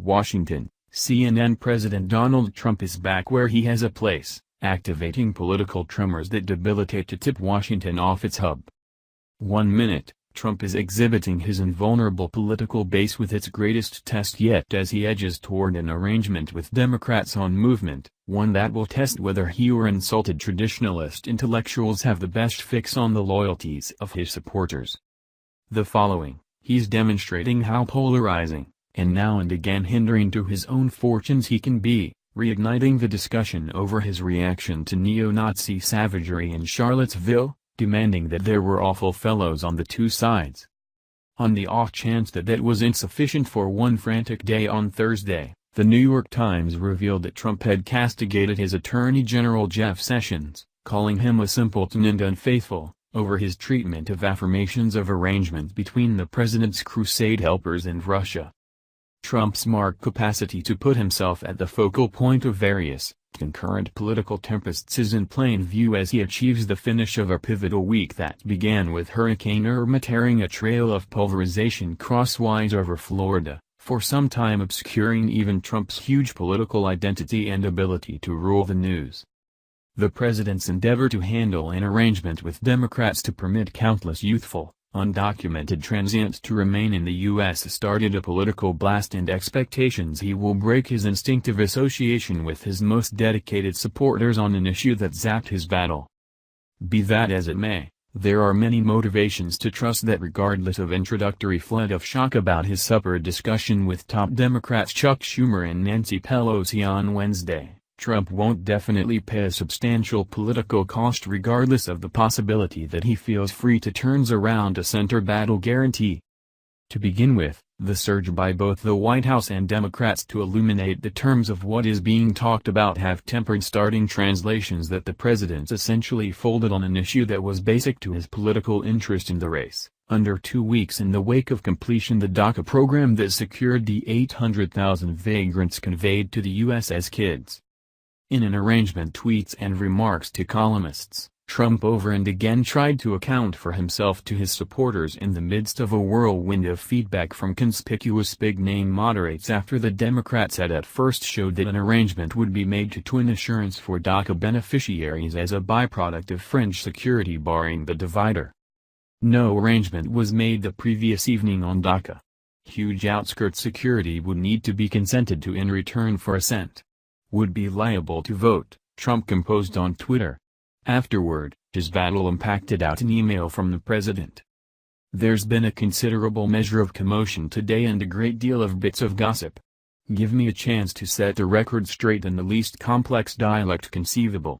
Washington, CNN President Donald Trump is back where he has a place, activating political tremors that debilitate to tip Washington off its hub. 1 minute, Trump is exhibiting his invulnerable political base with its greatest test yet as he edges toward an arrangement with Democrats on movement, one that will test whether he or insulted traditionalist intellectuals have the best fix on the loyalties of his supporters. The following, he's demonstrating how polarizing, and now and again hindering to his own fortunes he can be, reigniting the discussion over his reaction to neo-Nazi savagery in Charlottesville, demanding that there were awful fellows on the two sides. On the off chance that that was insufficient for one frantic day on Thursday, the New York Times revealed that Trump had castigated his Attorney General Jeff Sessions, calling him a simpleton and unfaithful, over his treatment of affirmations of arrangement between the president's crusade helpers and Russia. Trump's marked capacity to put himself at the focal point of various, concurrent political tempests is in plain view as he achieves the finish of a pivotal week that began with Hurricane Irma tearing a trail of pulverization crosswise over Florida, for some time obscuring even Trump's huge political identity and ability to rule the news. The president's endeavor to handle an arrangement with Democrats to permit countless youthful, undocumented transients to remain in the U.S. started a political blast and expectations he will break his instinctive association with his most dedicated supporters on an issue that zapped his battle. Be that as it may, there are many motivations to trust that regardless of introductory flood of shock about his supper discussion with top Democrats Chuck Schumer and Nancy Pelosi on Wednesday, Trump won't definitely pay a substantial political cost regardless of the possibility that he feels free to turns around a center battle guarantee. To begin with, the surge by both the White House and Democrats to illuminate the terms of what is being talked about have tempered starting translations that the president essentially folded on an issue that was basic to his political interest in the race, under 2 weeks in the wake of completion the DACA program that secured the 800,000 vagrants conveyed to the U.S. as kids. In an arrangement tweets and remarks to columnists, Trump over and again tried to account for himself to his supporters in the midst of a whirlwind of feedback from conspicuous big-name moderates after the Democrats had at first showed that an arrangement would be made to twin assurance for DACA beneficiaries as a byproduct of French security barring the divider. No arrangement was made the previous evening on DACA. Huge outskirts security would need to be consented to in return for assent. Would be liable to vote, Trump composed on Twitter. Afterward, his battle impacted out an email from the president. There's been a considerable measure of commotion today and a great deal of bits of gossip. Give me a chance to set the record straight in the least complex dialect conceivable.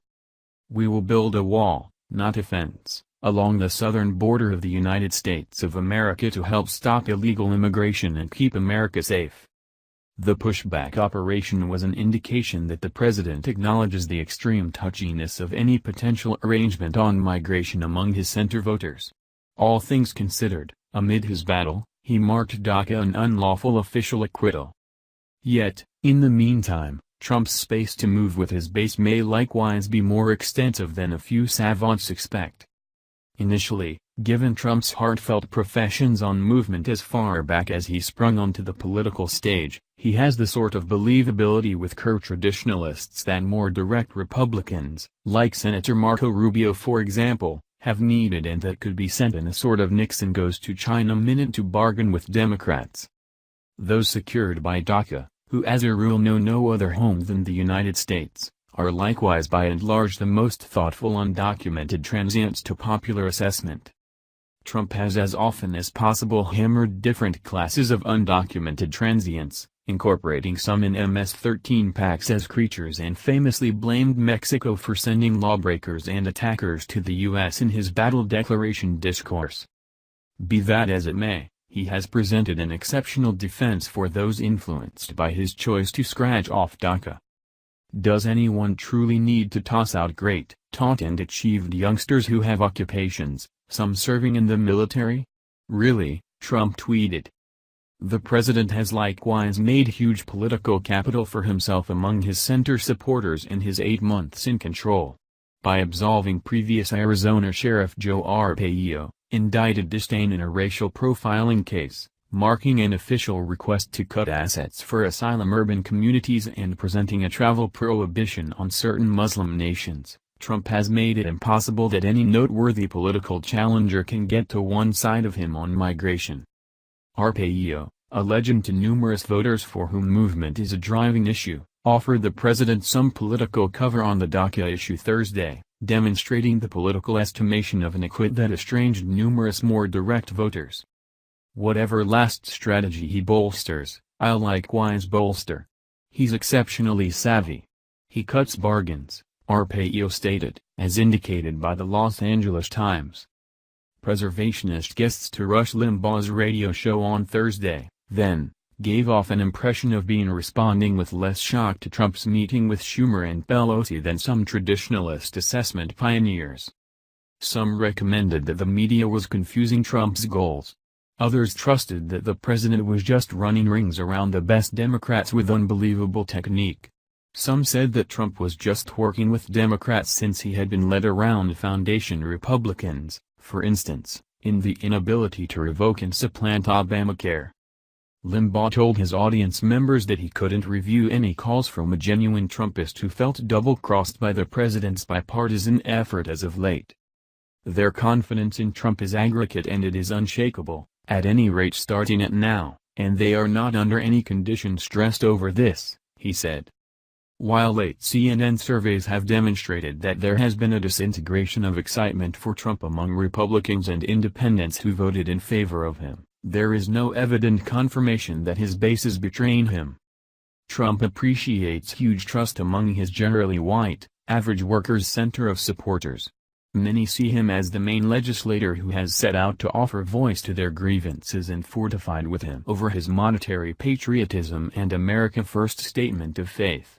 We will build a wall, not a fence, along the southern border of the United States of America to help stop illegal immigration and keep America safe. The pushback operation was an indication that the president acknowledges the extreme touchiness of any potential arrangement on migration among his center voters. All things considered, amid his battle, he marked DACA an unlawful official acquittal. Yet, in the meantime, Trump's space to move with his base may likewise be more extensive than a few savants expect. Initially, given Trump's heartfelt professions on movement as far back as he sprung onto the political stage, he has the sort of believability with core traditionalists that more direct Republicans, like Senator Marco Rubio for example, have needed and that could be sent in a sort of Nixon goes to China minute to bargain with Democrats. Those secured by DACA, who as a rule know no other home than the United States, are likewise by and large the most thoughtful undocumented transients to popular assessment. Trump has as often as possible hammered different classes of undocumented transients, incorporating some in MS-13 packs as creatures and famously blamed Mexico for sending lawbreakers and attackers to the U.S. in his battle declaration discourse. Be that as it may, he has presented an exceptional defense for those influenced by his choice to scratch off DACA. Does anyone truly need to toss out great, taught and achieved youngsters who have occupations, some serving in the military? Really, Trump tweeted. The president has likewise made huge political capital for himself among his center supporters in his 8 months in control. By absolving previous Arizona Sheriff Joe Arpaio, indicted disdain in a racial profiling case, marking an official request to cut assets for asylum urban communities and presenting a travel prohibition on certain Muslim nations. Trump has made it impossible that any noteworthy political challenger can get to one side of him on migration. Arpaio, a legend to numerous voters for whom movement is a driving issue, offered the president some political cover on the DACA issue Thursday, demonstrating the political estimation of an acquit that estranged numerous more direct voters. Whatever last strategy he bolsters, I'll likewise bolster. He's exceptionally savvy. He cuts bargains, Arpaio stated, as indicated by the Los Angeles Times. Preservationist guests to Rush Limbaugh's radio show on Thursday, then, gave off an impression of being responding with less shock to Trump's meeting with Schumer and Pelosi than some traditionalist assessment pioneers. Some recommended that the media was confusing Trump's goals. Others trusted that the president was just running rings around the best Democrats with unbelievable technique. Some said that Trump was just working with Democrats since he had been led around foundation Republicans, for instance, in the inability to revoke and supplant Obamacare. Limbaugh told his audience members that he couldn't review any calls from a genuine Trumpist who felt double-crossed by the president's bipartisan effort as of late. Their confidence in Trump is aggregate and it is unshakable, at any rate starting at now, and they are not under any condition stressed over this, he said. While late CNN surveys have demonstrated that there has been a disintegration of excitement for Trump among Republicans and independents who voted in favor of him, there is no evident confirmation that his base is betraying him. Trump appreciates huge trust among his generally white, average workers' center of supporters. Many see him as the main legislator who has set out to offer voice to their grievances and fortified with him over his monetary patriotism and America First statement of faith.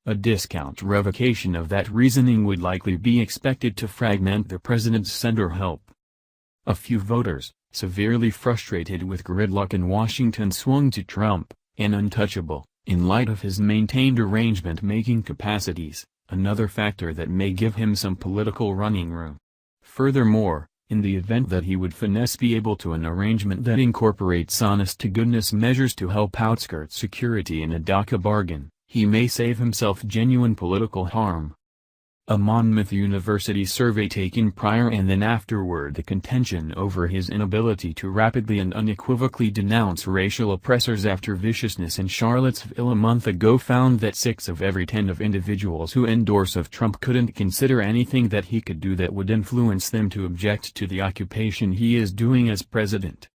A discount revocation of that reasoning would likely be expected to fragment the president's center help. A few voters, severely frustrated with gridlock in Washington, swung to Trump, an untouchable, in light of his maintained arrangement-making capacities, another factor that may give him some political running room. Furthermore, in the event that he would finesse be able to an arrangement that incorporates honest-to-goodness measures to help outskirt security in a DACA bargain, he may save himself genuine political harm. A Monmouth University survey taken prior and then afterward the contention over his inability to rapidly and unequivocally denounce racial oppressors after viciousness in Charlottesville a month ago found that 6 of every 10 of individuals who endorse of Trump couldn't consider anything that he could do that would influence them to object to the occupation he is doing as president.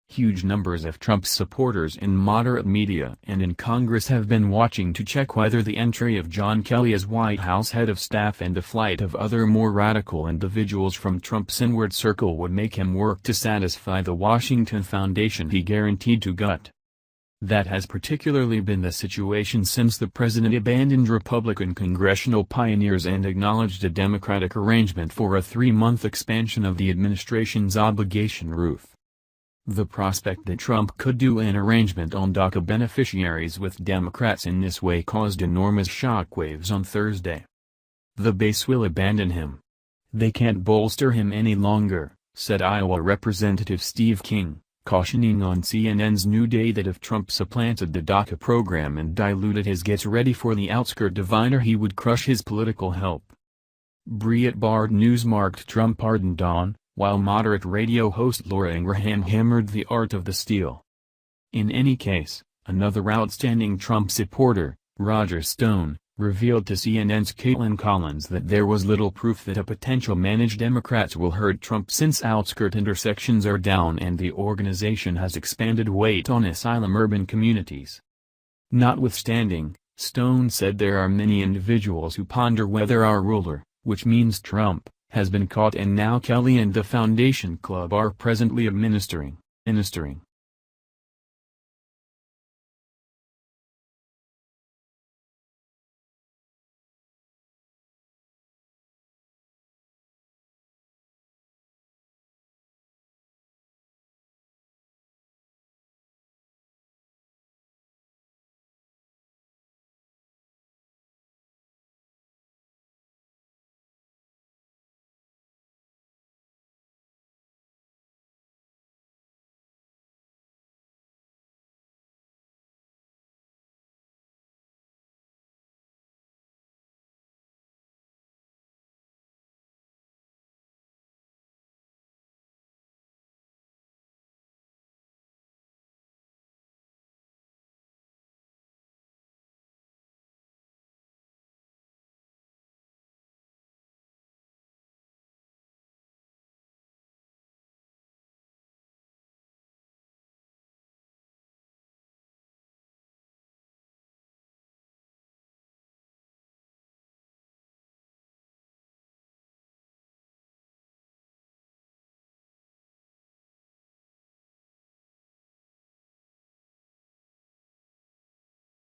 Huge numbers of Trump's supporters in moderate media and in Congress have been watching to check whether the entry of John Kelly as White House head of staff and the flight of other more radical individuals from Trump's inward circle would make him work to satisfy the Washington Foundation he guaranteed to gut. That has particularly been the situation since the president abandoned Republican congressional pioneers and acknowledged a Democratic arrangement for a 3-month expansion of the administration's obligation roof. The prospect that Trump could do an arrangement on DACA beneficiaries with Democrats in this way caused enormous shockwaves on Thursday. The base will abandon him. They can't bolster him any longer, said Iowa Representative Steve King, cautioning on CNN's New Day that if Trump supplanted the DACA program and diluted his gets ready for the outskirt divider he would crush his political help. Breitbart News marked Trump pardoned on, while moderate radio host Laura Ingraham hammered the art of the steal. In any case, another outstanding Trump supporter, Roger Stone, revealed to CNN's Caitlin Collins that there was little proof that a potential managed Democrats will hurt Trump since outskirt intersections are down and the organization has expanded weight on asylum urban communities. Notwithstanding, Stone said there are many individuals who ponder whether our ruler, which means Trump, has been caught and now Kelly and the Foundation Club are presently administering.